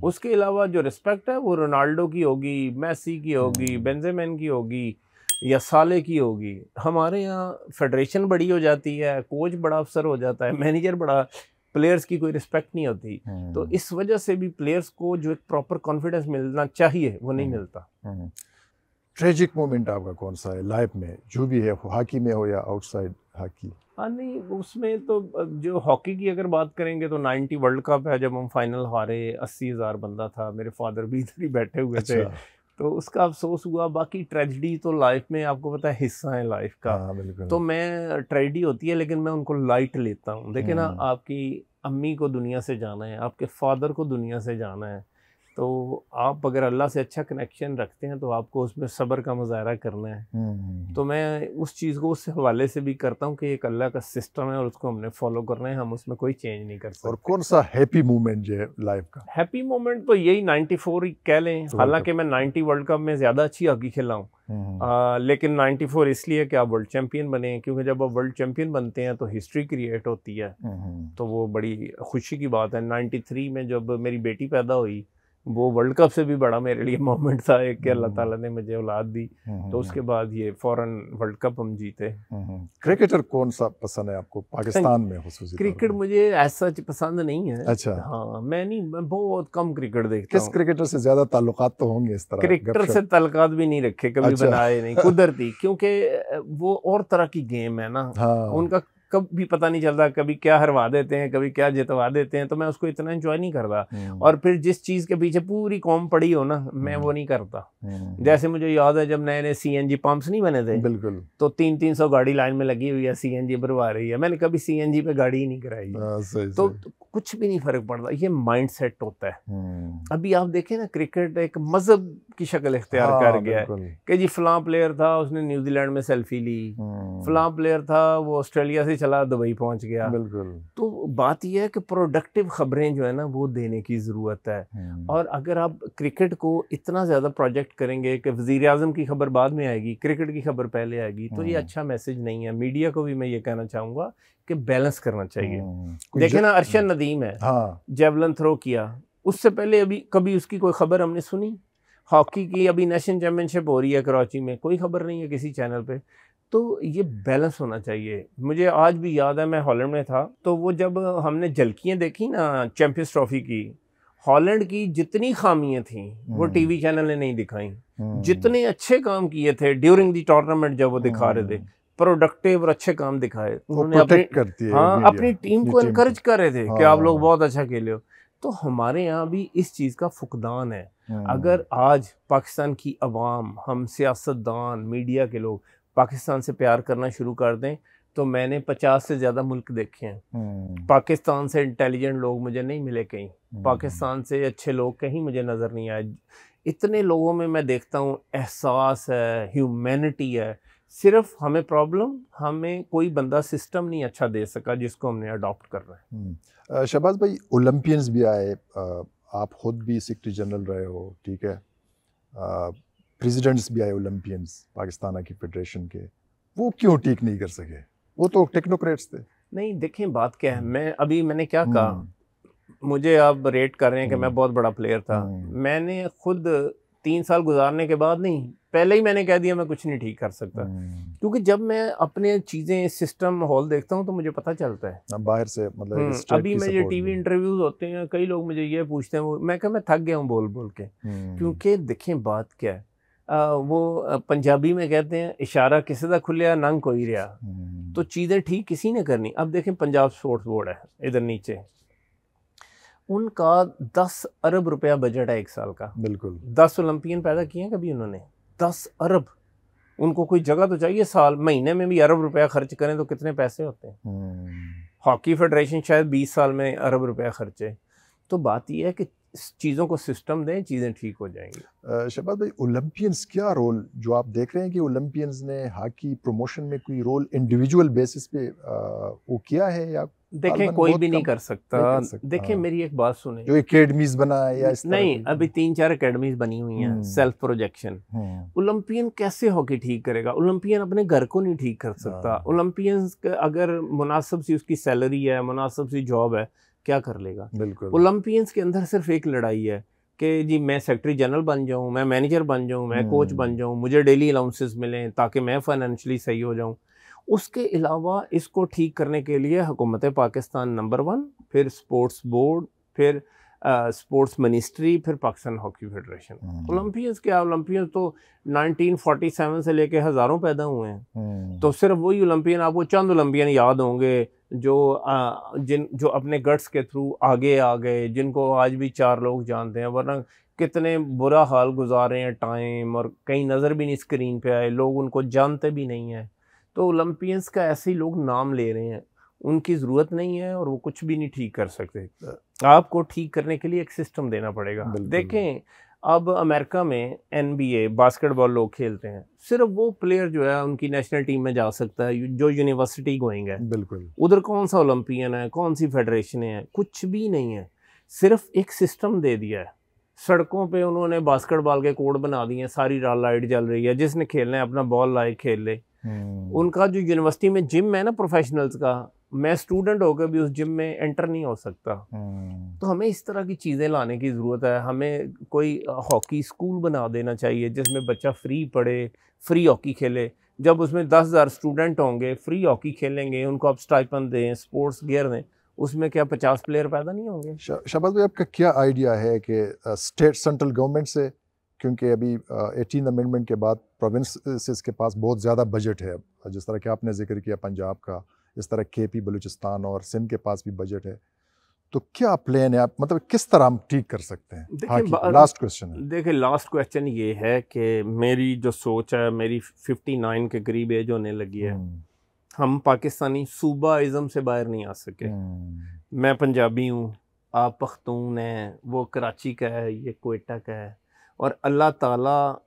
उसके अलावा जो रिस्पेक्ट है वो रोनाल्डो की होगी, मेसी की होगी, बेंजेमैन की होगी या साले की होगी। हमारे यहाँ फेडरेशन बड़ी हो जाती है, कोच बड़ा अफसर हो जाता है, मैनेजर बड़ा, प्लेयर्स की कोई रिस्पेक्ट नहीं होती। तो इस वजह से भी प्लेयर्स को जो एक प्रॉपर कॉन्फिडेंस मिलना चाहिए वो नहीं मिलता। ट्रेजिक मोमेंट आपका कौन सा है लाइफ में, जो भी है, हॉकी में हो या आउटसाइड हॉकी? हाँ नहीं, उसमें तो जो हॉकी की अगर बात करेंगे तो 90 वर्ल्ड कप है, जब हम फाइनल हारे, 80,000 बंदा था, मेरे फादर भी इधर ही बैठे हुए थे, तो उसका अफसोस हुआ। बाकी ट्रेजिडी तो लाइफ में आपको पता है हिस्सा है लाइफ का। तो मैं ट्रेजिडी होती है लेकिन मैं उनको लाइट लेता हूँ। देखिए ना, आपकी अम्मी को दुनिया से जाना है, आपके फादर को दुनिया से जाना है, तो आप अगर अल्लाह से अच्छा कनेक्शन रखते हैं तो आपको उसमें सब्र का मुजाहरा करना है। तो मैं उस चीज़ को उस हवाले से भी करता हूँ कि एक अल्लाह का सिस्टम है और उसको हमने फॉलो करना है, हम उसमें कोई चेंज नहीं कर सकते। और कौन सा हैप्पी मोमेंट जो है लाइफ का? हैप्पी मोमेंट तो यही 94 ही कह लें। हालांकि मैं 90 वर्ल्ड कप में ज़्यादा अच्छी हॉकी खेला हूँ, लेकिन 94 इसलिए कि आप वर्ल्ड चैम्पियन बने, क्योंकि जब आप वर्ल्ड चैम्पियन बनते हैं तो हिस्ट्री क्रिएट होती है, तो वो बड़ी खुशी की बात है। 93 में जब मेरी बेटी पैदा हुई, वो वर्ल्ड कप से भी बड़ा मेरे लिए मोमेंट था एक, कि अल्लाह ताला ने मुझे औलाद दी, तो उसके बाद ये फौरन वर्ल्ड कप हम जीते। क्रिकेटर कौन सा पसंद है आपको पाकिस्तान में? क्रिकेट मुझे ऐसा पसंद नहीं है। अच्छा। हाँ, मैं बहुत कम क्रिकेट देखता हूँ। किस क्रिकेटर से ज्यादा ताल्लुकात तो होंगे इस तरह? क्रिकेटर से ताल्लुकात भी नहीं रखे कभी। अच्छा। बनाए नहीं, कुदरती, क्योंकि वो और तरह की गेम है ना। हाँ। उनका कभी पता नहीं चलता, कभी क्या हरवा देते हैं, कभी क्या जितवा देते हैं, तो मैं उसको इतना एंजॉय नहीं करता। और फिर जिस चीज़ के पीछे पूरी कौम पड़ी हो ना, मैं वो नहीं करता। जैसे मुझे याद है जब नए नए CNG पंप्स नहीं बने थे, बिल्कुल, तो 300 गाड़ी लाइन में लगी हुई है, CNG भरवा रही है, मैंने कभी CNG पे गाड़ी ही नहीं कराई। तो कुछ भी नहीं फर्क पड़ता, ये माइंड सेट होता है। अभी आप देखें ना, क्रिकेट एक मजहब की शक्ल इख्तियार कर गया है कि जी फलां प्लेयर था, उसने न्यूजीलैंड में सेल्फी ली, फलां प्लेयर था वो ऑस्ट्रेलिया से चला दुबई पहुंच गया। बिल्कुल। तो बात यह है कि प्रोडक्टिव खबरें जो है ना वो देने की ज़रूरत है। और अगर आप क्रिकेट को इतना ज़्यादा प्रोजेक्ट करेंगे कि वज़ीर आज़म की खबर बाद में आएगी, क्रिकेट की खबर पहले आएगी, तो ये अच्छा मैसेज नहीं है। मीडिया को भी मैं ये कहना चाहूँगा कि बैलेंस करना चाहिए। देखिए ना, अरशद नदीम है, जेवलिन थ्रो किया, उससे पहले अभी कभी उसकी कोई खबर हमने सुनी? हॉकी की अभी नेशनल चैम्पियनशिप हो रही है कराची में, कोई खबर नहीं है किसी चैनल पे। तो ये बैलेंस होना चाहिए। मुझे आज भी याद है, मैं हॉलैंड में था, तो वो जब हमने झलकियाँ देखी ना चैम्पियंस ट्रॉफी की, हॉलैंड की जितनी खामियां थी वो टीवी चैनल ने नहीं दिखाई, जितने अच्छे काम किए थे ड्यूरिंग द टूर्नामेंट जब वो दिखा रहे थे, प्रोडक्टिव और अच्छे काम दिखाए उन्होंने, अपनी टीम को एनकरेज कर रहे थे कि आप लोग बहुत अच्छा खेले हो। तो हमारे यहाँ भी इस चीज़ का फुकदान है। अगर आज पाकिस्तान की अवाम, हम सियासतदान, मीडिया के लोग पाकिस्तान से प्यार करना शुरू कर दें, तो मैंने 50 से ज़्यादा मुल्क देखे हैं, पाकिस्तान से इंटेलिजेंट लोग मुझे नहीं मिले कहीं, पाकिस्तान से अच्छे लोग कहीं मुझे नज़र नहीं आए। इतने लोगों में मैं देखता हूँ एहसास है, ह्यूमैनिटी है। सिर्फ हमें प्रॉब्लम, हमें कोई बंदा सिस्टम नहीं अच्छा दे सका जिसको हमने अडॉप्ट कर रहे हैं। शहबाज भाई, ओलंपियंस भी आए, आप खुद भी सेक्रेटरी जनरल रहे हो, ठीक है, प्रेसिडेंट्स भी आए ओलंपियंस पाकिस्तान की फेडरेशन के, वो क्यों ठीक नहीं कर सके? वो तो टेक्नोक्रेट्स थे। नहीं, देखें बात क्या है, मैंने क्या कहा, मुझे आप रेट कर रहे हैं कि मैं बहुत बड़ा प्लेयर था। मैंने खुद 3 साल गुजारने के बाद नहीं, पहले ही मैंने कह दिया मैं कुछ नहीं ठीक कर सकता, क्योंकि जब मैं अपने चीज़ें सिस्टम माहौल देखता हूँ तो मुझे पता चलता है बाहर से। मतलब अभी मेरे टीवी इंटरव्यूज होते हैं, कई लोग मुझे ये पूछते हैं, मैं कहा मैं थक गया हूँ बोल बोल के, क्योंकि देखें बात क्या है, वो पंजाबी में कहते हैं इशारा किसी का खुलिया नंग कोई रहा, तो चीज़ें ठीक किसी ने करनी। अब देखें पंजाब स्पोर्ट्स बोर्ड है इधर नीचे, उनका 10 अरब रुपया बजट है 1 साल का। बिल्कुल। 10 ओलंपियन पैदा किए हैं कभी उन्होंने, 10 अरब। उनको कोई जगह तो चाहिए, साल महीने में भी अरब रुपया खर्च करें तो कितने पैसे होते हैं। हॉकी फेडरेशन शायद 20 साल में अरब रुपया खर्चे। तो बात यह है कि चीज़ों को सिस्टम दें, चीज़ें ठीक हो जाएंगी। शहबाज भाई, ओलंपियंस क्या रोल जो आप देख रहे हैं कि ओलंपियंस ने हॉकी प्रमोशन में कोई रोल इंडिविजुअल बेसिस पे वो किया है, या देखें कोई भी नहीं कर सकता। देखें मेरी एक बात सुने, जो एकेडमीज बना है या इस तरह नहीं, अभी 3-4 एकेडमीज बनी हुई हैं, सेल्फ प्रोजेक्शन। ओलंपियन कैसे हॉकी ठीक करेगा? ओलंपियन अपने घर को नहीं ठीक कर सकता। ओलंपियंस अगर मुनासिब सी उसकी सैलरी है, मुनासिब सी जॉब है, क्या कर लेगा? बिल्कुल। ओलंपियंस के अंदर सिर्फ एक लड़ाई है कि जी मैं सेक्रेटरी जनरल बन जाऊं, मैं मैनेजर बन जाऊं, मैं कोच बन जाऊं, मुझे डेली अलाउंसेस मिलें ताकि मैं फाइनेंशियली सही हो जाऊं। उसके अलावा इसको ठीक करने के लिए हुकूमत पाकिस्तान नंबर 1, फिर स्पोर्ट्स बोर्ड, फिर स्पोर्ट्स मिनिस्ट्री, फिर पाकिस्तान हॉकी फेडरेशन। ओलंपियंस क्या, ओलंपियंस तो 1947 से लेके हज़ारों पैदा हुए हैं। तो सिर्फ वही ओलंपियन, आपको चंद ओलंपियन याद होंगे जो अपने गट्स के थ्रू आगे आ गए, जिनको आज भी 4 लोग जानते हैं, वरना कितने बुरा हाल गुजारे हैं टाइम, और कहीं नज़र भी नहीं स्क्रीन पे आए, लोग उनको जानते भी नहीं हैं। तो ओलंपियंस का ऐसे ही लोग नाम ले रहे हैं, उनकी ज़रूरत नहीं है और वो कुछ भी नहीं ठीक कर सकते। आपको ठीक करने के लिए एक सिस्टम देना पड़ेगा। देखें अब अमेरिका में NBA बास्केटबॉल लोग खेलते हैं, सिर्फ वो प्लेयर जो है उनकी नेशनल टीम में जा सकता है जो यूनिवर्सिटी गोइंग है। बिल्कुल। उधर कौन सा ओलंपियन है, कौन सी फेडरेशन है? कुछ भी नहीं है। सिर्फ एक सिस्टम दे दिया है। सड़कों पे उन्होंने बास्केटबॉल के कोर्ट बना दिए हैं, सारी रात लाइट जल रही है, जिसने खेलना है अपना बॉल लाए खेल ले। उनका जो यूनिवर्सिटी में जिम है ना प्रोफेशनल्स का, मैं स्टूडेंट होकर भी उस जिम में एंटर नहीं हो सकता। तो हमें इस तरह की चीज़ें लाने की ज़रूरत है। हमें कोई हॉकी स्कूल बना देना चाहिए जिसमें बच्चा फ्री पढ़े, फ्री हॉकी खेले। जब उसमें 10,000 स्टूडेंट होंगे, फ्री हॉकी खेलेंगे, उनको आप स्टाइपेंड दें, स्पोर्ट्स गियर दें, उसमें क्या 50 प्लेयर पैदा नहीं होंगे? शहबाज भाई, आपका क्या आइडिया है कि स्टेट सेंट्रल गवर्नमेंट से, क्योंकि अभी 18 अमेंडमेंट के बाद प्रोविंसेस के पास बहुत ज़्यादा बजट है, जिस तरह कि आपने जिक्र किया पंजाब का, इस तरह KP बलूचिस्तान और सिंध के पास भी बजट है, तो क्या प्लान है? आप मतलब किस तरह हम ठीक कर सकते हैं? लास्ट क्वेश्चन है। देखिए लास्ट क्वेश्चन ये है कि मेरी जो सोच है, मेरी 59 के करीब एज होने लगी है, हम पाकिस्तानी सूबाइज़म से बाहर नहीं आ सके। मैं पंजाबी हूँ, आप पख्तून हैं, वो कराची का है, ये कोयटा का है, और अल्लाह ताला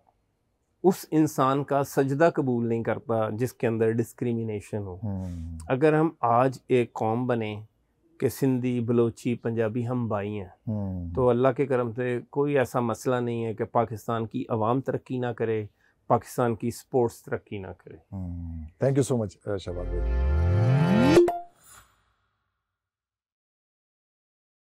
उस इंसान का सजदा कबूल नहीं करता जिसके अंदर डिस्क्रिमिनेशन हो। अगर हम आज एक कौम बने कि सिंधी, बलोची, पंजाबी हम भाई हैं, तो अल्लाह के करम से कोई ऐसा मसला नहीं है कि पाकिस्तान की आवाम तरक्की ना करे, पाकिस्तान की स्पोर्ट्स तरक्की ना करे। Thank you so much Shahbaz भाई।